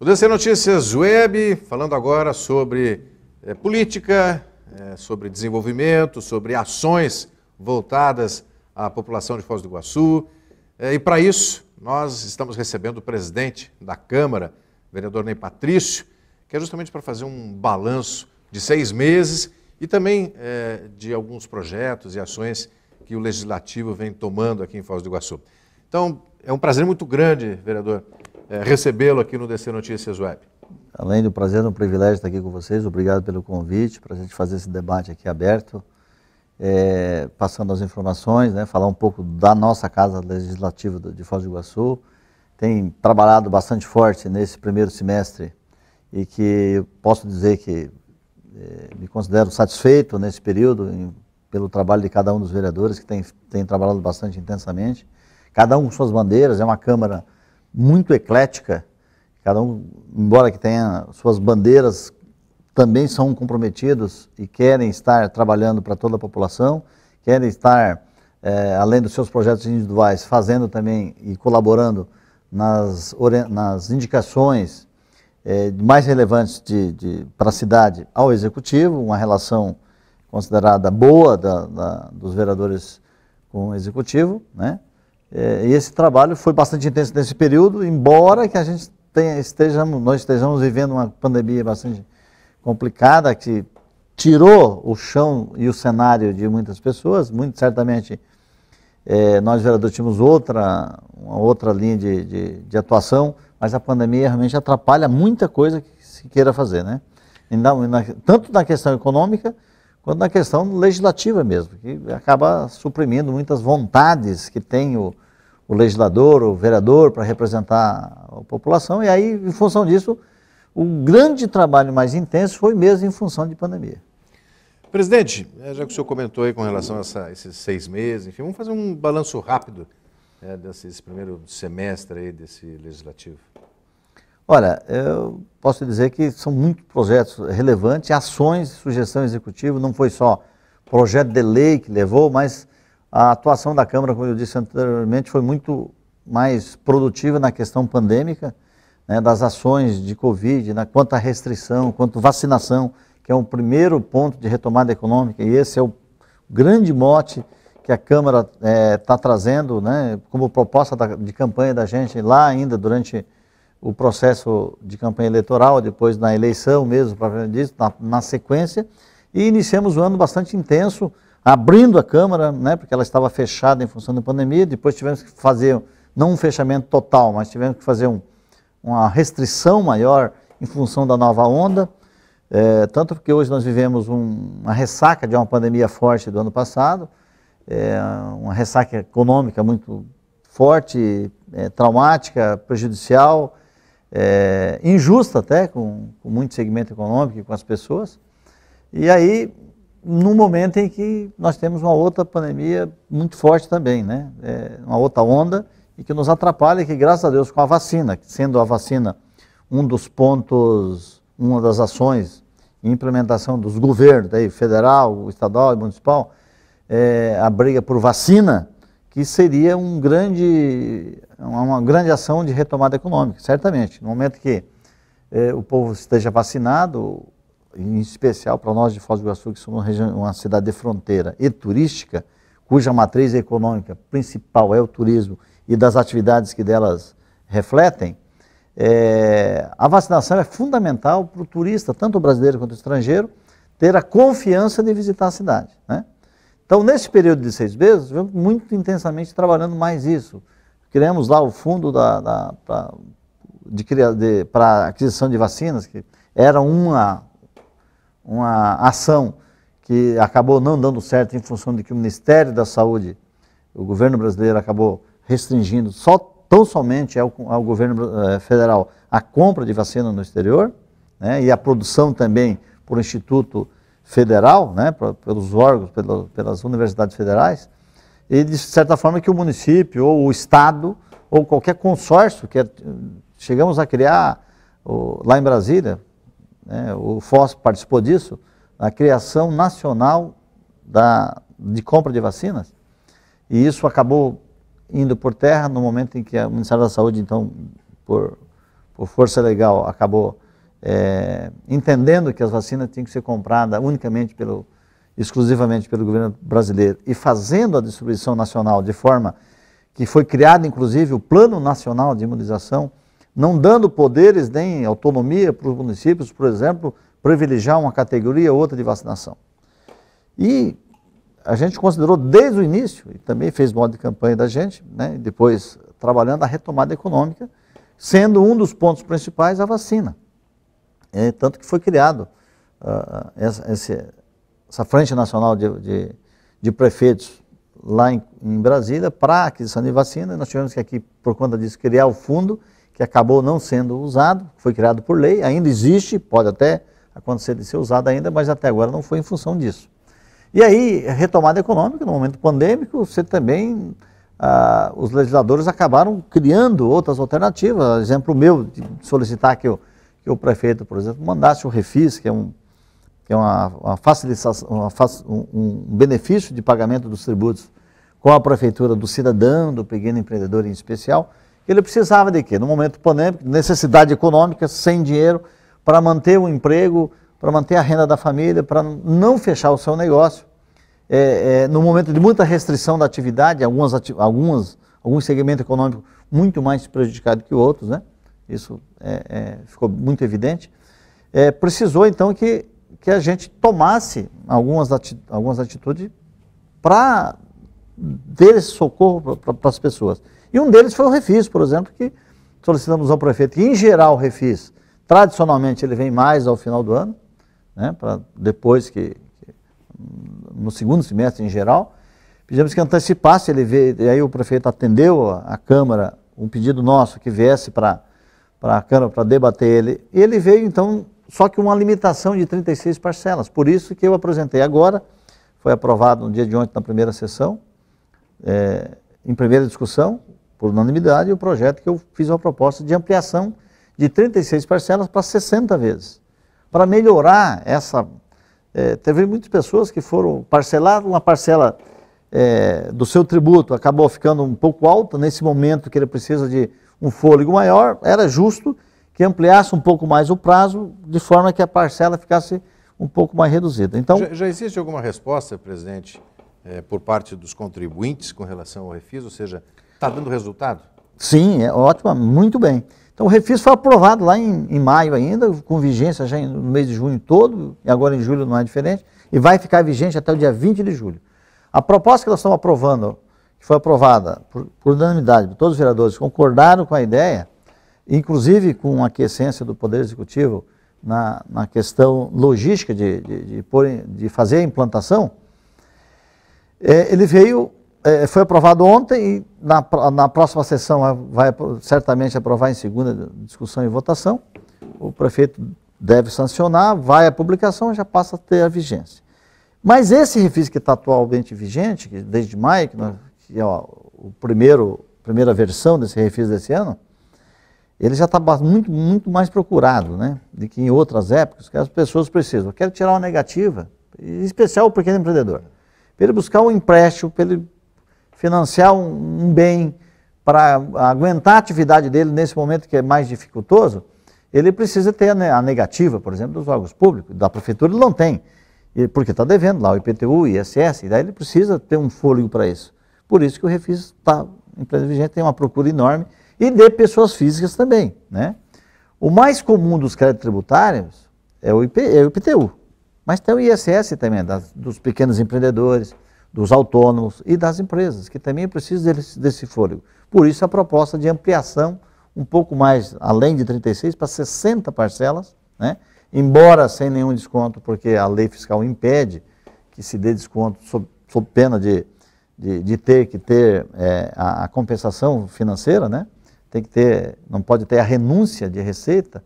O DC Notícias Web, falando agora sobre política, sobre desenvolvimento, sobre ações voltadas à população de Foz do Iguaçu. E para isso, nós estamos recebendo o presidente da Câmara, vereador Ney Patrício, que é justamente para fazer um balanço de 6 meses e também de alguns projetos e ações que o Legislativo vem tomando aqui em Foz do Iguaçu. Então, é um prazer muito grande, vereador, recebê-lo aqui no DC Notícias Web. Além do prazer, é um privilégio estar aqui com vocês. Obrigado pelo convite, para a gente fazer esse debate aqui aberto, passando as informações, falar um pouco da nossa Casa Legislativa de Foz do Iguaçu. Tem trabalhado bastante forte nesse primeiro semestre e que posso dizer que me considero satisfeito nesse período pelo trabalho de cada um dos vereadores que tem trabalhado bastante intensamente. Cada um com suas bandeiras, é uma Câmara muito eclética, cada um, embora que tenha suas bandeiras, também são comprometidos e querem estar trabalhando para toda a população, querem estar, além dos seus projetos individuais, fazendo também e colaborando nas indicações mais relevantes para a cidade ao Executivo, uma relação considerada boa dos vereadores com o Executivo, E esse trabalho foi bastante intenso nesse período, embora que nós estejamos vivendo uma pandemia bastante complicada, que tirou o chão e o cenário de muitas pessoas. Muito certamente nós vereadores tínhamos uma outra linha de atuação, mas a pandemia realmente atrapalha muita coisa que se queira fazer, tanto na questão econômica, quanto na questão legislativa mesmo, que acaba suprimindo muitas vontades que tem o legislador, o vereador, para representar a população. E aí, em função disso, o grande trabalho mais intenso foi mesmo em função de pandemia. Presidente, já que o senhor comentou aí com relação a esses 6 meses, enfim, vamos fazer um balanço rápido desse primeiro semestre aí desse legislativo. Olha, eu posso dizer que são muitos projetos relevantes, ações de sugestão executiva, não foi só projeto de lei que levou, mas a atuação da Câmara, como eu disse anteriormente, foi muito mais produtiva na questão pandêmica, das ações de Covid, quanto à restrição, quanto à vacinação, que é o primeiro ponto de retomada econômica, e esse é o grande mote que a Câmara está trazendo, como proposta de campanha da gente lá ainda durante o processo de campanha eleitoral, depois na eleição mesmo, propriamente dito, na sequência, e iniciamos o ano bastante intenso, abrindo a Câmara, porque ela estava fechada em função da pandemia. Depois tivemos que fazer, não um fechamento total, mas tivemos que fazer uma restrição maior em função da nova onda, tanto porque hoje nós vivemos uma ressaca de uma pandemia forte do ano passado, uma ressaca econômica muito forte, traumática, prejudicial, injusta até, com muito segmento econômico e com as pessoas. E aí, num momento em que nós temos uma outra pandemia muito forte também, uma outra onda, e que nos atrapalha, e que graças a Deus com a vacina, sendo a vacina um dos pontos, uma das ações em implementação dos governos, federal, estadual e municipal, a briga por vacina, que seria uma grande ação de retomada econômica, certamente. No momento que o povo esteja vacinado, em especial para nós de Foz do Iguaçu, que somos uma cidade de fronteira e turística, cuja matriz econômica principal é o turismo e das atividades que delas refletem, a vacinação é fundamental para o turista, tanto o brasileiro quanto o estrangeiro, ter a confiança de visitar a cidade. Então, nesse período de 6 meses, vamos muito intensamente trabalhando mais isso. Criamos lá o fundo para aquisição de vacinas, que era uma ação que acabou não dando certo em função de que o Ministério da Saúde, o governo brasileiro, acabou restringindo tão somente ao governo federal a compra de vacina no exterior, e a produção também por Instituto Federal, pelos órgãos, pelas universidades federais, e de certa forma que o município, ou o Estado, ou qualquer consórcio, chegamos a criar, lá em Brasília, o FOS participou disso, a criação nacional de compra de vacinas, e isso acabou indo por terra no momento em que o Ministério da Saúde, então, por por força legal, acabou entendendo que as vacinas tinham que ser compradas exclusivamente pelo governo brasileiro e fazendo a distribuição nacional de forma que foi criado, inclusive, o Plano Nacional de Imunização, não dando poderes nem autonomia para os municípios, por exemplo, privilegiar uma categoria ou outra de vacinação. E a gente considerou desde o início, e também fez modo de campanha da gente, né, depois trabalhando a retomada econômica, sendo um dos pontos principais a vacina. Tanto que foi criado essa Frente Nacional de Prefeitos lá em Brasília para a aquisição de vacina. Nós tivemos que aqui, por conta disso, criar o fundo, que acabou não sendo usado, foi criado por lei, ainda existe, pode até acontecer de ser usado ainda, mas até agora não foi em função disso. E aí, retomada econômica, no momento pandêmico, você também, os legisladores acabaram criando outras alternativas. Exemplo meu, de solicitar que o prefeito, por exemplo, mandasse o Refis, que é uma facilitação, um benefício de pagamento dos tributos com a prefeitura do cidadão, do pequeno empreendedor em especial. Ele precisava de quê? No momento pandêmico, necessidade econômica, sem dinheiro, para manter o emprego, para manter a renda da família, para não fechar o seu negócio. No momento de muita restrição da atividade, alguns segmentos econômicos muito mais prejudicados que outros, né? Isso ficou muito evidente. Precisou, então, que a gente tomasse algumas atitudes para ter esse socorro para as pessoas. E um deles foi o Refis, por exemplo, que solicitamos ao prefeito que, em geral, o Refis, tradicionalmente, ele vem mais ao final do ano, né, para depois no segundo semestre, em geral, pedimos que antecipasse, ele veio, e aí o prefeito atendeu a Câmara, um pedido nosso que viesse para a Câmara para debater ele, e ele veio, então, só que uma limitação de 36 parcelas, por isso que eu apresentei agora, foi aprovado no dia de ontem na primeira sessão, em primeira discussão, por unanimidade, o projeto que eu fiz uma proposta de ampliação de 36 parcelas para 60 vezes, para melhorar essa... teve muitas pessoas que foram parcelar uma parcela do seu tributo, acabou ficando um pouco alta, nesse momento que ele precisa de um fôlego maior, era justo que ampliasse um pouco mais o prazo, de forma que a parcela ficasse um pouco mais reduzida. Então, já existe alguma resposta, presidente, por parte dos contribuintes com relação ao Refis, ou seja, está dando resultado? Sim, é ótimo, muito bem. Então o Refis foi aprovado lá em maio ainda, com vigência já no mês de junho todo, e agora em julho não é diferente, e vai ficar vigente até o dia 20 de julho. A proposta que nós estamos aprovando, que foi aprovada por unanimidade, todos os vereadores concordaram com a ideia, inclusive com a aquiescência do Poder Executivo na questão logística de fazer a implantação. Ele foi aprovado ontem e na próxima sessão vai certamente aprovar em segunda discussão e votação. O prefeito deve sancionar, vai à publicação e já passa a ter a vigência. Mas esse Refis que está atualmente vigente, que desde maio, que é a primeira versão desse Refis desse ano, ele já está muito, muito mais procurado, né, do que em outras épocas, que as pessoas precisam. Eu quero tirar uma negativa, em especial o pequeno empreendedor, para ele buscar um empréstimo, para ele financiar um bem, para aguentar a atividade dele nesse momento que é mais dificultoso, ele precisa ter a negativa, por exemplo, dos órgãos públicos, da prefeitura ele não tem, porque está devendo lá o IPTU, o ISS, e daí ele precisa ter um fôlego para isso. Por isso que o Refis está em pleno vigente, tem uma procura enorme, e de pessoas físicas também, né? O mais comum dos créditos tributários é o IPTU, mas tem o ISS também, dos pequenos empreendedores, dos autônomos e das empresas, que também precisam desse fôlego. Por isso a proposta de ampliação, um pouco mais, além de 36, para 60 parcelas, né? Embora sem nenhum desconto, porque a lei fiscal impede que se dê desconto sob pena de ter que ter a compensação financeira, né? Tem que ter, não pode ter a renúncia de receita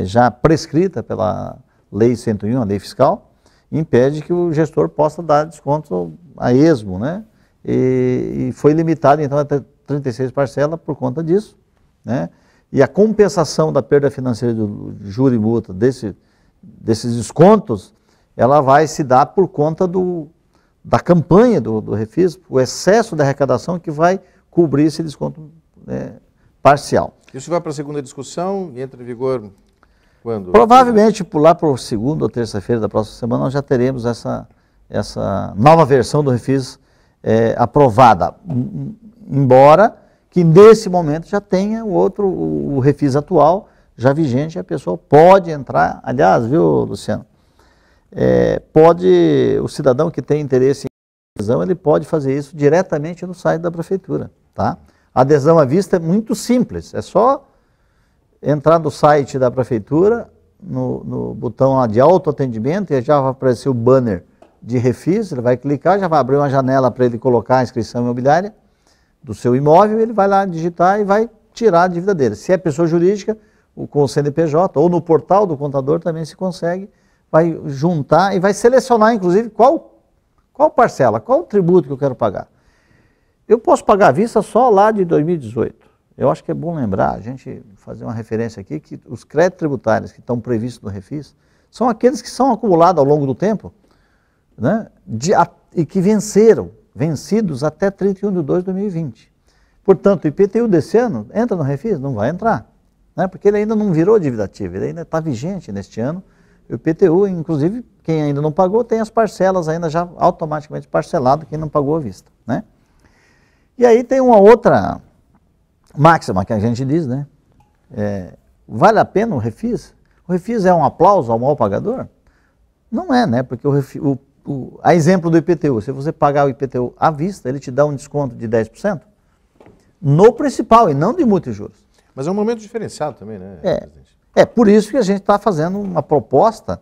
já prescrita pela Lei 101, a lei fiscal, impede que o gestor possa dar desconto a esmo, né? E foi limitado então até 36 parcelas por conta disso, né? E a compensação da perda financeira do juro e multa desses descontos, ela vai se dar por conta da campanha do Refis, o excesso da arrecadação que vai cobrir esse desconto, parcial. Isso vai para a segunda discussão e entra em vigor quando? Provavelmente, lá para o segunda ou terça-feira da próxima semana, nós já teremos essa nova versão do refis aprovada, embora que nesse momento já tenha o refis atual já vigente, a pessoa pode entrar, aliás, viu, Luciano, o cidadão que tem interesse em adesão, ele pode fazer isso diretamente no site da prefeitura, tá? A adesão à vista é muito simples, é só entrar no site da prefeitura, no botão lá de autoatendimento, e já vai aparecer o banner de refis, ele vai clicar, já vai abrir uma janela para ele colocar a inscrição imobiliária do seu imóvel, ele vai lá digitar e vai tirar a dívida dele. Se é pessoa jurídica, com o CNPJ, ou no portal do contador também se consegue, vai juntar e vai selecionar, inclusive, qual parcela, qual o tributo que eu quero pagar. Eu posso pagar à vista só lá de 2018. Eu acho que é bom lembrar, a gente fazer uma referência aqui, que os créditos tributários que estão previstos no refis são aqueles que são acumulados ao longo do tempo, né, e que vencidos até 31 de 2 de 2020. Portanto, o IPTU desse ano entra no refis? Não vai entrar, né, porque ele ainda não virou dívida ativa, ele ainda está vigente neste ano. O IPTU, inclusive, quem ainda não pagou, tem as parcelas ainda já automaticamente parcelado, quem não pagou à vista, né? E aí tem uma outra máxima que a gente diz, né? Vale a pena o refis? O refis é um aplauso ao mal pagador? Não é, né? Porque a exemplo do IPTU, se você pagar o IPTU à vista, ele te dá um desconto de 10% no principal e não de multa e juros. Mas é um momento diferenciado também, né, presidente? Por isso que a gente está fazendo uma proposta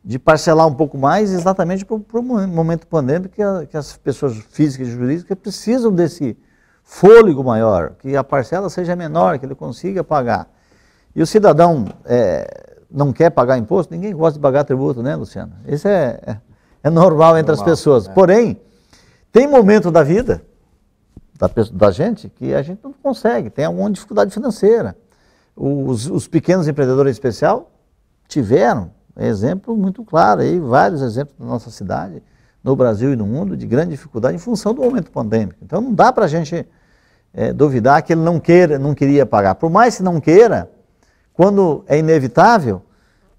de parcelar um pouco mais, exatamente para o momento pandêmico que as pessoas físicas e jurídicas precisam desse fôlego maior, que a parcela seja menor, que ele consiga pagar. E o cidadão não quer pagar imposto, ninguém gosta de pagar tributo, né, Luciano? Isso é normal entre as pessoas. Porém, tem momento da vida da gente que a gente não consegue, tem alguma dificuldade financeira. Os pequenos empreendedores em especial tiveram exemplo muito claro, aí, vários exemplos na nossa cidade, no Brasil e no mundo, de grande dificuldade em função do momento pandêmico. Então não dá para a gente duvidar que ele não queria pagar. Por mais que não queira, quando é inevitável,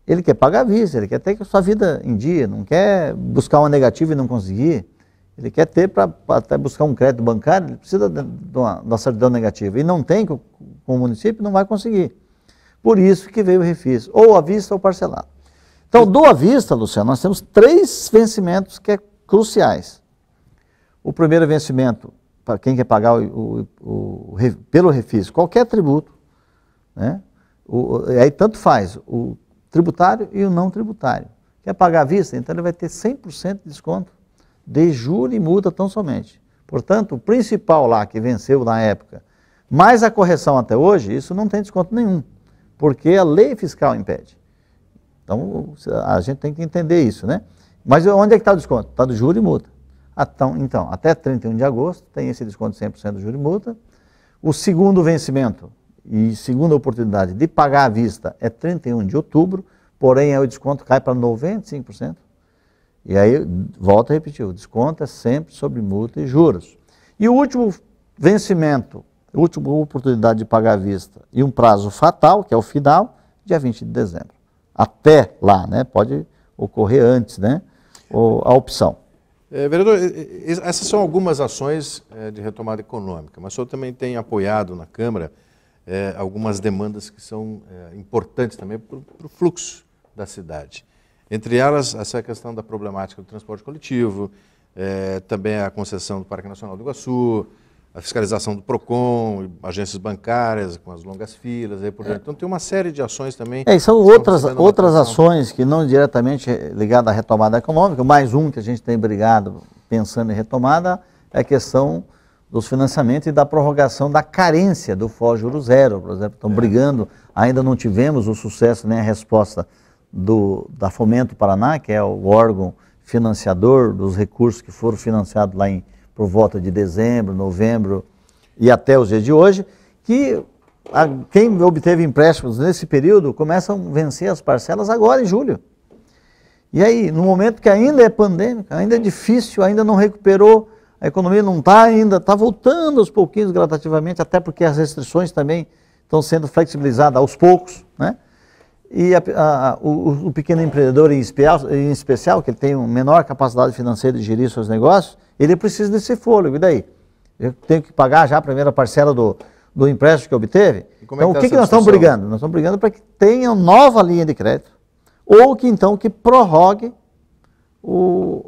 ele quer pagar à vista, ele quer ter a sua vida em dia, não quer buscar uma negativa e não conseguir. Ele quer ter para até buscar um crédito bancário, ele precisa da certidão negativa. E não tem com o município, não vai conseguir. Por isso que veio o refis, ou à vista ou parcelado. Então, do à vista, Luciano, nós temos 3 vencimentos que são cruciais. O primeiro vencimento, para quem quer pagar pelo refis, qualquer tributo, né? Aí tanto faz o tributário e o não tributário. Quer pagar à vista? Então ele vai ter 100% de desconto de juros e multa tão somente. Portanto, o principal lá que venceu na época, mais a correção até hoje, isso não tem desconto nenhum, porque a lei fiscal impede. Então, a gente tem que entender isso, né? Mas onde é que está o desconto? Está do juro e multa. Então, até 31 de agosto tem esse desconto de 100% do juro e multa. O segundo vencimento e segunda oportunidade de pagar à vista é 31 de outubro, porém aí o desconto cai para 95%. E aí, volto a repetir, o desconto é sempre sobre multa e juros. E o último vencimento, a última oportunidade de pagar à vista e um prazo fatal, que é o final, dia 20 de dezembro. Até lá, né? Pode ocorrer antes, né? A opção. Vereador, essas são algumas ações de retomada econômica, mas o senhor também tem apoiado na Câmara algumas demandas que são importantes também para o fluxo da cidade. Entre elas, essa questão da problemática do transporte coletivo, também a concessão do Parque Nacional do Iguaçu, a fiscalização do PROCON, agências bancárias com as longas filas, aí por diante. Então tem uma série de ações também. São outras ações que não diretamente ligadas à retomada econômica. Mais um que a gente tem brigado pensando em retomada é a questão dos financiamentos e da prorrogação da carência do FOS Juro Zero, por exemplo. Estão brigando, ainda não tivemos o sucesso nem a resposta da Fomento Paraná, que é o órgão financiador dos recursos que foram financiados lá por volta de dezembro, novembro e até os dias de hoje, que quem obteve empréstimos nesse período começam a vencer as parcelas agora em julho. E aí, no momento que ainda é pandêmico, ainda é difícil, ainda não recuperou a economia não está ainda, está voltando aos pouquinhos gradativamente, até porque as restrições também estão sendo flexibilizadas aos poucos, né? E o pequeno empreendedor em especial, que ele tem uma menor capacidade financeira de gerir seus negócios, ele precisa desse fôlego. E daí? Eu tenho que pagar já a primeira parcela do empréstimo que obteve? Então, o que nós estamos brigando? Nós estamos brigando para que tenha nova linha de crédito, ou que então que prorrogue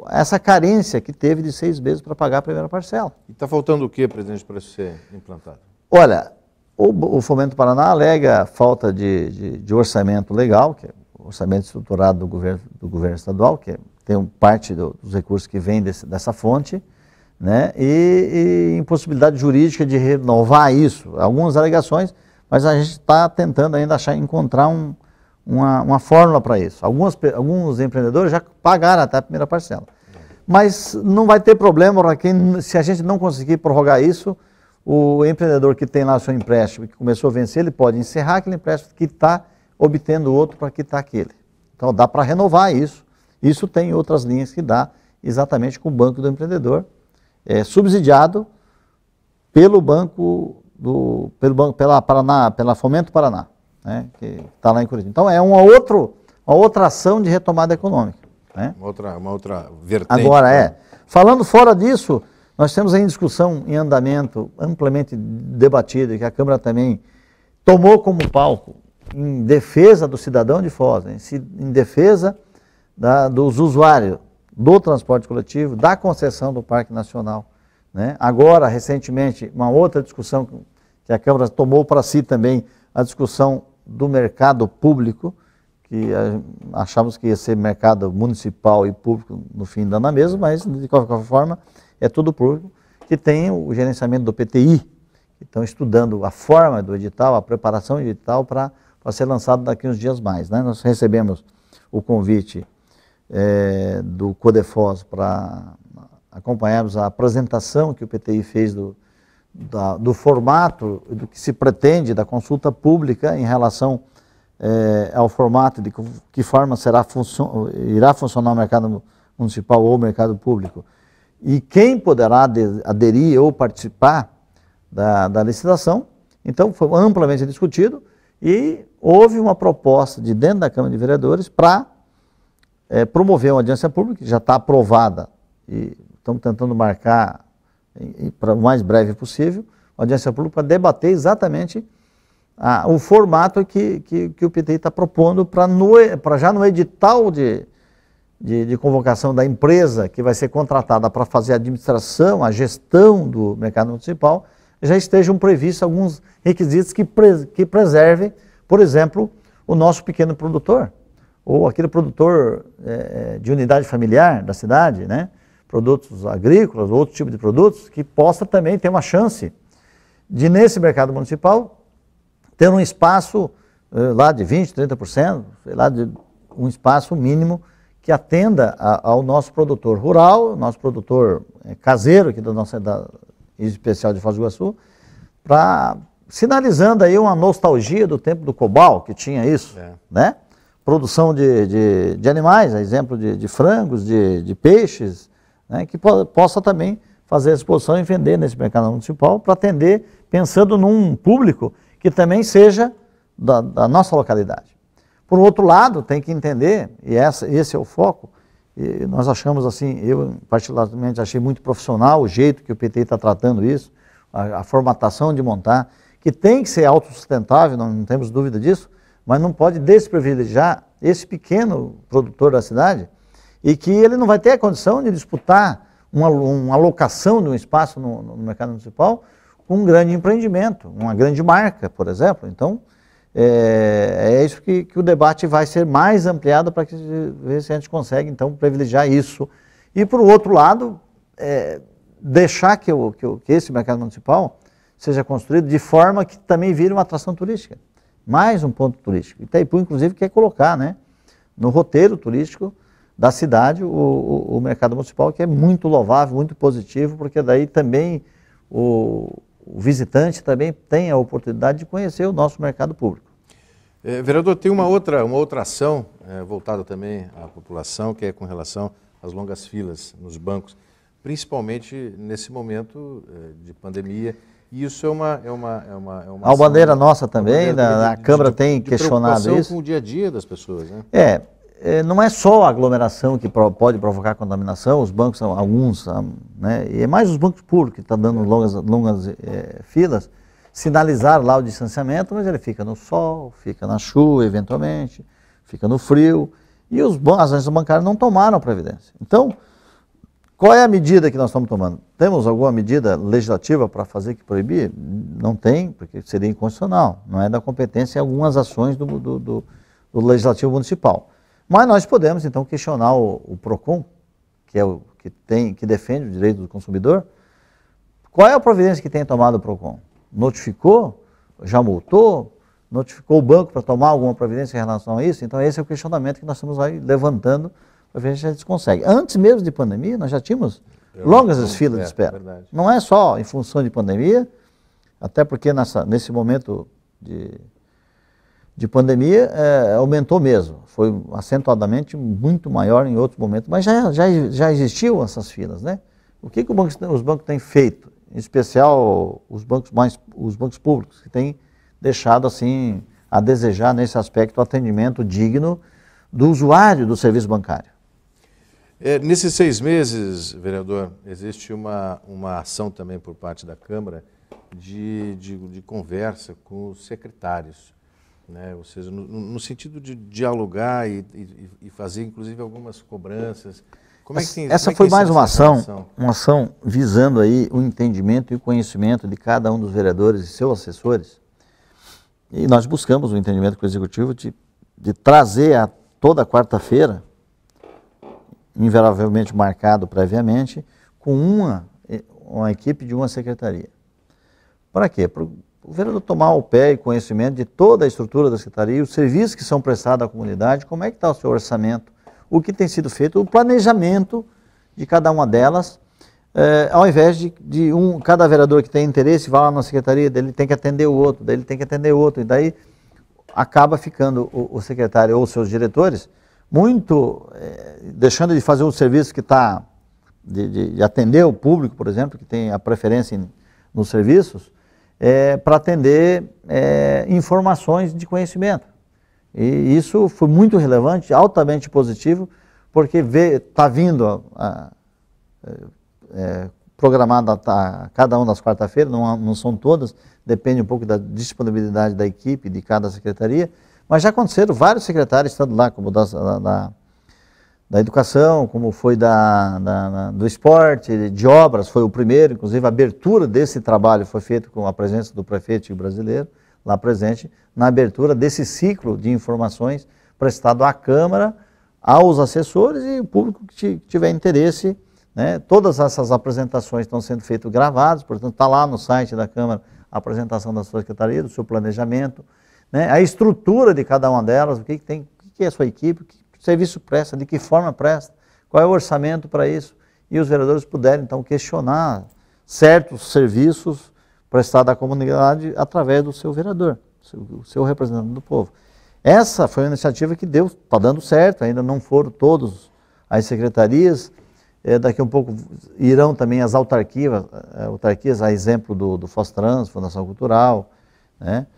essa carência que teve de 6 meses para pagar a primeira parcela. E está faltando o que, presidente, para isso ser implantado? Olha, o Fomento Paraná alega falta de orçamento legal, que é o orçamento estruturado do governo estadual, que tem parte dos recursos que vem dessa fonte, né? E impossibilidade jurídica de renovar isso. Algumas alegações, mas a gente está tentando ainda encontrar uma fórmula para isso. Alguns empreendedores já pagaram até a primeira parcela. Mas não vai ter problema se a gente não conseguir prorrogar isso. O empreendedor que tem lá o seu empréstimo e que começou a vencer, ele pode encerrar aquele empréstimo que está obtendo outro para quitar aquele. Então dá para renovar isso. Isso tem outras linhas que dá exatamente com o Banco do Empreendedor, subsidiado pelo pela Fomento Paraná, né, que está lá em Curitiba. Então é uma outra ação de retomada econômica, né? Uma outra vertente. Agora falando fora disso, nós temos aí discussão em andamento, amplamente debatida, que a Câmara também tomou como palco, em defesa do cidadão de Foz, né, em defesa dos usuários do transporte coletivo, da concessão do Parque Nacional, né? Agora, recentemente, uma outra discussão que a Câmara tomou para si também, a discussão do mercado público, que achávamos que ia ser mercado municipal e público no fim da na mesma, mas de qualquer forma é tudo público, que tem o gerenciamento do PTI, que estão estudando a forma do edital, a preparação do edital para ser lançado daqui uns dias mais, né? Nós recebemos o convite do Codefos para acompanharmos a apresentação que o PTI fez do formato, do que se pretende da consulta pública em relação ao formato de que forma irá funcionar o mercado municipal ou o mercado público. E quem poderá aderir ou participar da licitação. Então, foi amplamente discutido e houve uma proposta de dentro da Câmara de Vereadores para promover uma audiência pública, que já está aprovada, e estamos tentando marcar para o mais breve possível, uma audiência pública para debater exatamente o formato que o PTI está propondo para já no edital de convocação da empresa que vai ser contratada para fazer a administração, a gestão do mercado municipal, já estejam previstos alguns requisitos que preservem, por exemplo, o nosso pequeno produtor, ou aquele produtor de unidade familiar da cidade, né? Produtos agrícolas, outro tipo de produtos, que possa também ter uma chance de, nesse mercado municipal, ter um espaço lá de 20%, 30%, sei lá, de um espaço mínimo que atenda ao nosso produtor rural, nosso produtor caseiro aqui da nossa especial de Foz do Iguaçu, sinalizando aí uma nostalgia do tempo do Cobal, que tinha isso, né? Produção de animais, a exemplo de frangos, de peixes, né? Que possa também fazer a exposição e vender nesse mercado municipal para atender, pensando num público que também seja da nossa localidade. Por outro lado, tem que entender, e esse é o foco, e nós achamos assim, eu particularmente achei muito profissional o jeito que o PTI está tratando isso, a formatação de montar, que tem que ser autossustentável, não temos dúvida disso, mas não pode desprivilegiar esse pequeno produtor da cidade e que ele não vai ter a condição de disputar uma alocação de um espaço no mercado municipal com um grande empreendimento, uma grande marca, por exemplo. Então, é isso que o debate vai ser mais ampliado para ver se a gente consegue, então, privilegiar isso. E, por outro lado, deixar que esse mercado municipal seja construído de forma que também vire uma atração turística. Mais um ponto turístico. Itaipu, inclusive, quer colocar, né, no roteiro turístico da cidade o mercado municipal, que é muito louvável, muito positivo, porque daí também o visitante também tem a oportunidade de conhecer o nosso mercado público. Vereador, tem uma outra ação voltada também à população, que é com relação às longas filas nos bancos. principalmente nesse momento de pandemia. E isso é uma a bandeira nossa também, a Câmara tem de questionado isso. Com o dia a dia das pessoas, né? Não é só a aglomeração que pode provocar contaminação, os bancos são alguns, né? E é mais os bancos públicos que estão dando longas filas, sinalizar lá o distanciamento, mas ele fica no sol, fica na chuva eventualmente, fica no frio, e as agências bancárias não tomaram providência. Então, qual é a medida que nós estamos tomando? Temos alguma medida legislativa para fazer que proibir? Não tem, porque seria inconstitucional, não é da competência em algumas ações do Legislativo Municipal. Mas nós podemos, então, questionar o PROCON, que é o que defende o direito do consumidor. Qual é a providência que tem tomado o PROCON? Notificou? Já multou? Notificou o banco para tomar alguma providência em relação a isso? Então, esse é o questionamento que nós estamos aí levantando para ver se a gente consegue. Antes mesmo de pandemia, nós já tínhamos longas filas de espera. Verdade. Não é só em função de pandemia, até porque nesse momento de pandemia aumentou mesmo. Foi acentuadamente muito maior em outros momentos, mas já existiam essas filas, né? O que os bancos têm feito? Em especial os bancos públicos, que têm deixado assim a desejar nesse aspecto o atendimento digno do usuário do serviço bancário. Nesses 6 meses, vereador, existe uma ação também por parte da Câmara de conversa com os secretários, né? Ou seja, no sentido de dialogar e fazer, inclusive, algumas cobranças. Essa foi mais uma ação visando aí o entendimento e o conhecimento de cada um dos vereadores e seus assessores. E nós buscamos o entendimento com o Executivo de trazer toda quarta-feira, invariavelmente marcado previamente, com uma equipe de uma secretaria. Para quê? Para o vereador tomar o pé e conhecimento de toda a estrutura da secretaria, os serviços que são prestados à comunidade, como é que está o seu orçamento, o que tem sido feito, o planejamento de cada uma delas, ao invés de cada vereador que tem interesse vai lá na secretaria, dele tem que atender o outro, daí ele tem que atender o outro, e daí acaba ficando o secretário ou os seus diretores deixando de fazer um serviço que está, de atender o público, por exemplo, que tem a preferência nos serviços, para atender informações de conhecimento. E isso foi muito relevante, altamente positivo, porque está vindo programado a cada uma das quarta-feiras, não são todas, depende um pouco da disponibilidade da equipe de cada secretaria, mas já aconteceram vários secretários estando lá, como da educação, como foi do esporte, de obras, foi o primeiro, inclusive a abertura desse trabalho foi feita com a presença do prefeito brasileiro, lá presente, na abertura desse ciclo de informações prestado à Câmara, aos assessores e o público que tiver interesse, né? Todas essas apresentações estão sendo feitas gravadas, portanto está lá no site da Câmara a apresentação da sua secretaria, do seu planejamento, né? A estrutura de cada uma delas, o que é a sua equipe, que serviço presta, de que forma presta, qual é o orçamento para isso, e os vereadores puderem então questionar certos serviços prestados à comunidade através do seu vereador, o seu representante do povo. Essa foi uma iniciativa que está dando certo, ainda não foram todas as secretarias, daqui a um pouco irão também as autarquias, a exemplo do Fostrans, Fundação Cultural, né?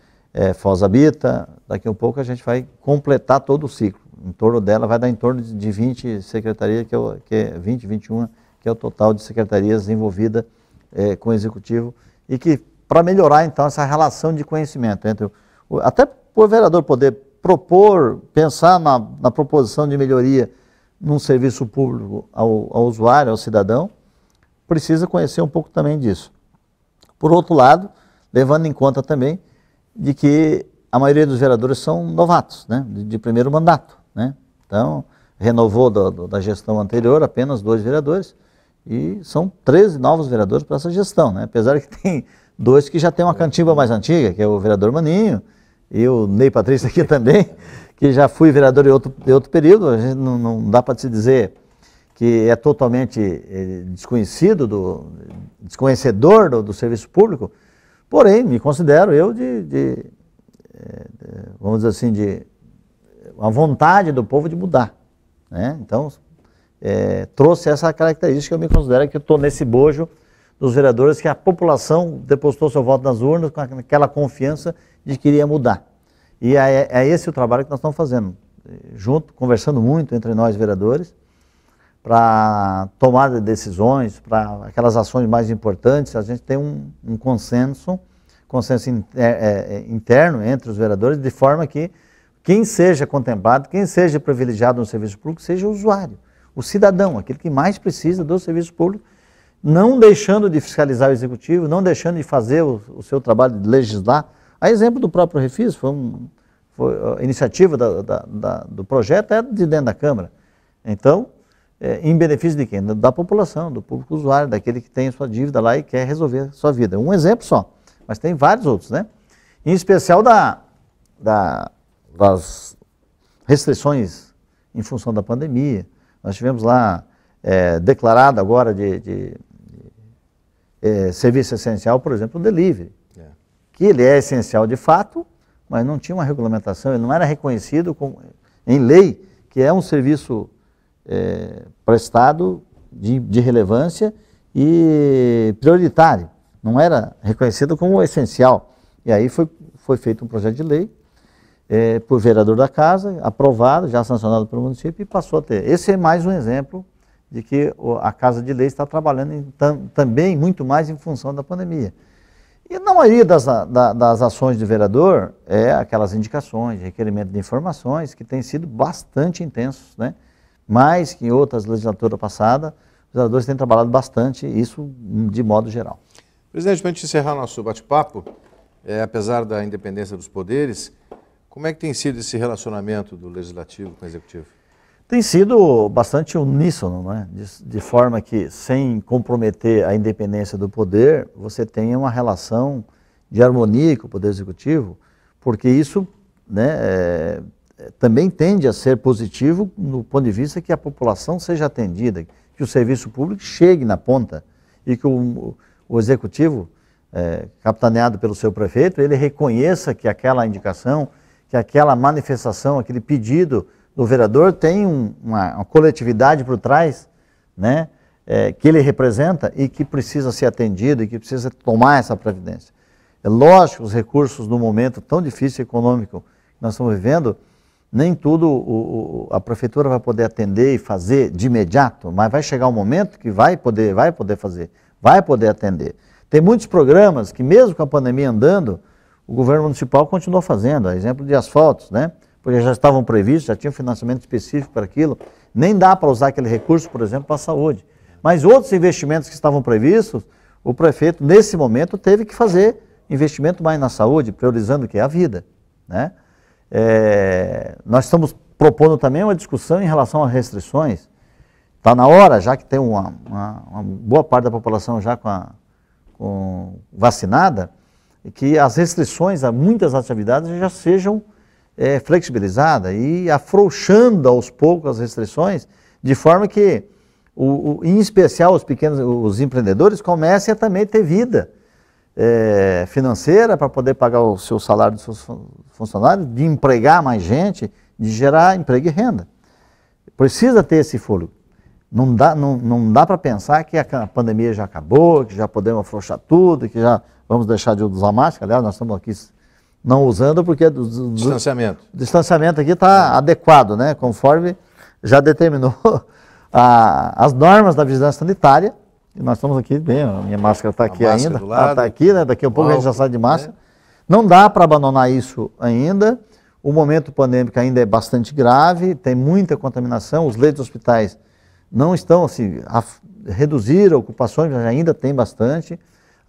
Foz Habita, daqui a um pouco a gente vai completar todo o ciclo. Em torno dela vai dar em torno de 20 secretarias, que é 20, 21, que é o total de secretarias envolvidas com o Executivo, e que para melhorar então essa relação de conhecimento, até para o vereador poder propor, pensar na proposição de melhoria num serviço público ao usuário, ao cidadão, precisa conhecer um pouco também disso. Por outro lado, levando em conta também de que a maioria dos vereadores são novatos, né, de primeiro mandato, né? Então, renovou da gestão anterior apenas 2 vereadores e são 13 novos vereadores para essa gestão, né? Apesar que tem 2 que já tem uma cantiba mais antiga, que é o vereador Maninho e o Ney Patrício aqui também, que já fui vereador em outro período. A gente não dá para se dizer que é totalmente desconhecedor do serviço público, porém, me considero eu vamos dizer assim, uma vontade do povo de mudar, né? Então, trouxe essa característica. Eu me considero que eu estou nesse bojo dos vereadores que a população depositou seu voto nas urnas com aquela confiança de que iria mudar. E é esse o trabalho que nós estamos fazendo, junto, conversando muito entre nós vereadores, para tomar decisões, para aquelas ações mais importantes. A gente tem um consenso interno entre os vereadores, de forma que quem seja contemplado, quem seja privilegiado no serviço público, seja o usuário, o cidadão, aquele que mais precisa do serviço público, não deixando de fiscalizar o executivo, não deixando de fazer o seu trabalho de legislar. A exemplo do próprio Refis, a iniciativa do projeto é de dentro da Câmara. Então, em benefício de quem? Da população, do público usuário, daquele que tem a sua dívida lá e quer resolver a sua vida. Um exemplo só, mas tem vários outros, né? Em especial das restrições em função da pandemia. Nós tivemos lá declarado agora de serviço essencial, por exemplo, o delivery, que ele é essencial de fato, mas não tinha uma regulamentação, ele não era reconhecido em lei, que é um serviço prestado de relevância e prioritário, não era reconhecido como essencial. E aí foi feito um projeto de lei por vereador da casa, aprovado, já sancionado pelo município e passou a ter. Esse é mais um exemplo de que a Casa de Lei está trabalhando também muito mais em função da pandemia. E na maioria das ações de vereador aquelas indicações, requerimento de informações que têm sido bastante intensos, né? Mais que em outras legislaturas passadas, os vereadores têm trabalhado bastante, isso de modo geral. Presidente, para a gente encerrar nosso bate-papo, apesar da independência dos poderes, como é que tem sido esse relacionamento do Legislativo com o Executivo? Tem sido bastante uníssono, né? De forma que, sem comprometer a independência do poder, você tenha uma relação de harmonia com o Poder Executivo, porque isso, né, também tende a ser positivo no ponto de vista que a população seja atendida, que o serviço público chegue na ponta e que o Executivo, capitaneado pelo seu prefeito, ele reconheça que aquela indicação, que aquela manifestação, aquele pedido do vereador tem uma coletividade por trás, né, que ele representa e que precisa ser atendido e que precisa tomar essa providência. É lógico, os recursos no momento tão difícil econômico que nós estamos vivendo, nem tudo a prefeitura vai poder atender e fazer de imediato, mas vai chegar um momento que vai poder fazer, vai poder atender. Tem muitos programas que mesmo com a pandemia andando, o governo municipal continuou fazendo, a exemplo de asfaltos, né? Porque já estavam previstos, já tinha um financiamento específico para aquilo, nem dá para usar aquele recurso, por exemplo, para a saúde. Mas outros investimentos que estavam previstos, o prefeito, nesse momento, teve que fazer investimento mais na saúde, priorizando o que é a vida, né? Nós estamos propondo também uma discussão em relação às restrições. Está na hora, já que tem uma boa parte da população já vacinada, que as restrições a muitas atividades já sejam flexibilizadas e afrouxando aos poucos as restrições, de forma que, em especial os empreendedores, comecem a também ter vida financeira para poder pagar o seu salário dos seus funcionários, de empregar mais gente, de gerar emprego e renda. Precisa ter esse fôlego. Não dá para pensar que a pandemia já acabou, que já podemos afrouxar tudo, que já vamos deixar de usar máscara. Aliás, nós estamos aqui não usando porque o distanciamento aqui está adequado, né? Conforme já determinou as normas da vigilância sanitária. E nós estamos aqui, bem, a minha máscara está aqui ainda, está aqui, né? Daqui a pouco a gente já sai de máscara. Não dá para abandonar isso ainda. O momento pandêmico ainda é bastante grave, tem muita contaminação, os leitos hospitais não estão assim, reduziram ocupações, mas ainda tem bastante,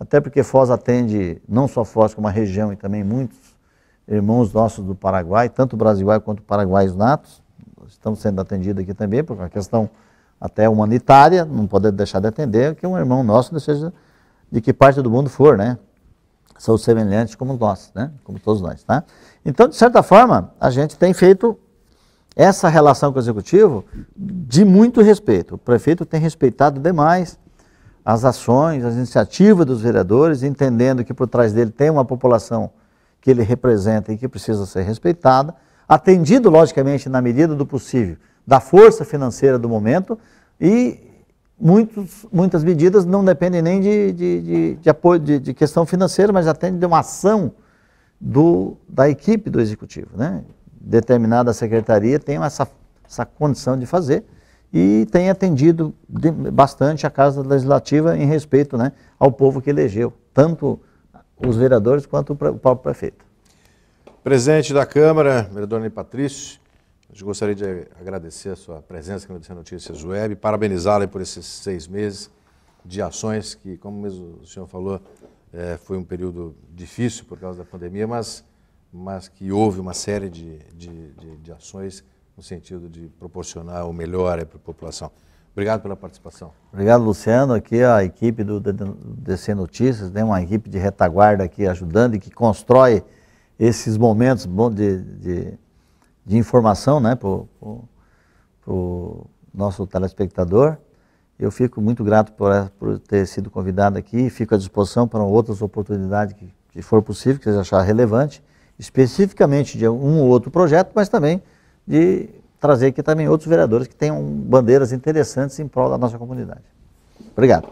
até porque Foz atende não só Foz como a região e também muitos irmãos nossos do Paraguai, tanto brasileiros quanto paraguaios natos, estamos sendo atendidos aqui também, por uma questão até humanitária, não podemos deixar de atender, que um irmão nosso, seja de que parte do mundo for, né? São semelhantes como nós, né? Como todos nós, tá? Então, de certa forma, a gente tem feito essa relação com o Executivo de muito respeito. O prefeito tem respeitado demais as ações, as iniciativas dos vereadores, entendendo que por trás dele tem uma população que ele representa e que precisa ser respeitada, atendido, logicamente, na medida do possível, da força financeira do momento, E muitas medidas não dependem nem de apoio, de questão financeira, mas até de uma ação da equipe do Executivo, né? Determinada secretaria tem essa condição de fazer e tem atendido bastante a Casa Legislativa em respeito, né, ao povo que elegeu, tanto os vereadores quanto o próprio prefeito. Presidente da Câmara, vereador Ney Patrício, eu gostaria de agradecer a sua presença aqui no DC Notícias Web, parabenizá-lo por esses 6 meses de ações que, como mesmo o senhor falou, foi um período difícil por causa da pandemia, mas que houve uma série de ações no sentido de proporcionar o melhor para a população. Obrigado pela participação. Obrigado, Luciano. Aqui a equipe do DC Notícias, né, uma equipe de retaguarda aqui ajudando e que constrói esses momentos de informação, né, para o nosso telespectador. Eu fico muito grato por ter sido convidado aqui, fico à disposição para outras oportunidades que for possível, que vocês acharem relevante, especificamente de um ou outro projeto, mas também de trazer aqui também outros vereadores que tenham bandeiras interessantes em prol da nossa comunidade. Obrigado.